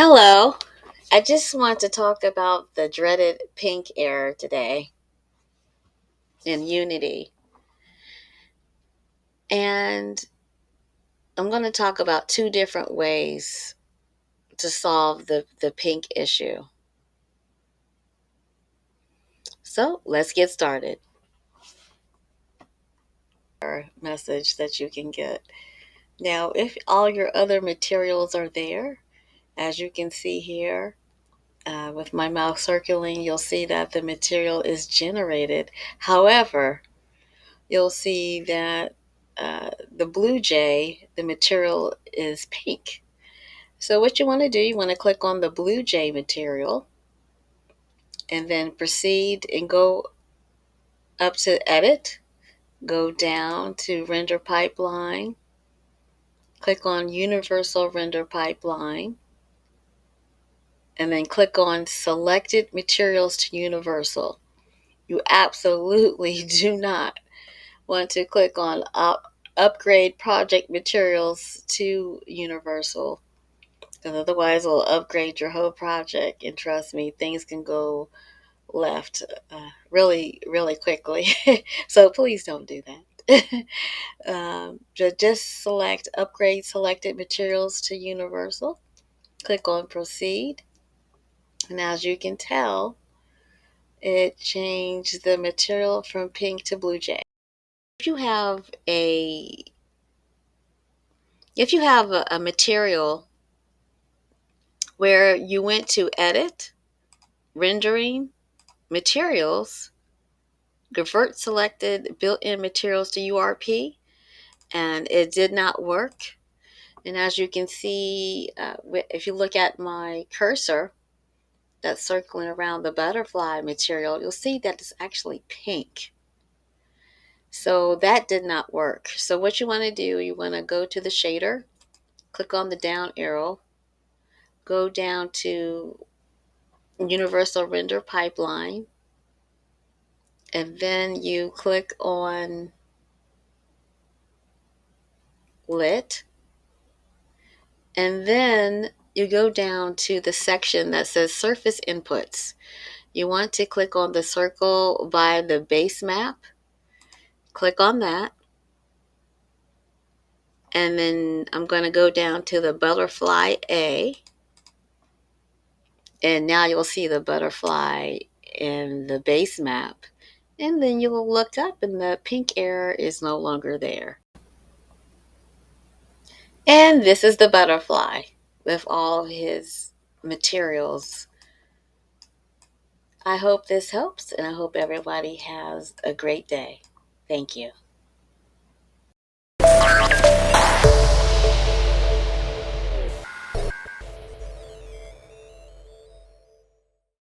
Hello. I just want to talk about the dreaded pink error today in Unity. And I'm going to talk about two different ways to solve the pink issue. So let's get started. Our message that you can get. Now, if all your other materials are there, as you can see here, with my mouse circling, you'll see that the material is generated. However, you'll see that the Blue Jay, the material is pink. So what you want to do, you want to click on the Blue Jay material and then proceed and go up to Edit, go down to Render Pipeline, click on Universal Render Pipeline, and then click on Selected Materials to Universal. You absolutely do not want to click on Upgrade Project Materials to Universal, because otherwise it'll upgrade your whole project. And trust me, things can go left really, really quickly. So please don't do that. Just select Upgrade Selected Materials to Universal. Click on Proceed. And as you can tell, it changed the material from pink to blue jay. If you have a material where you went to Edit, Rendering, Materials, convert selected built-in materials to URP, and it did not work. And as you can see, if you look at my cursor that's circling around the butterfly material, you'll see that it's actually pink. So that did not work. So what you want to do, you want to go to the shader, click on the down arrow, go down to Universal Render Pipeline, and then you click on Lit, and then you go down to the section that says Surface Inputs. You want to click on the circle by the base map, click on that, and then I'm going to go down to the butterfly A, and now you'll see the butterfly in the base map, and then you'll look up and the pink error is no longer there. And this is the butterfly with all his materials. I hope this helps, and I hope everybody has a great day. Thank you.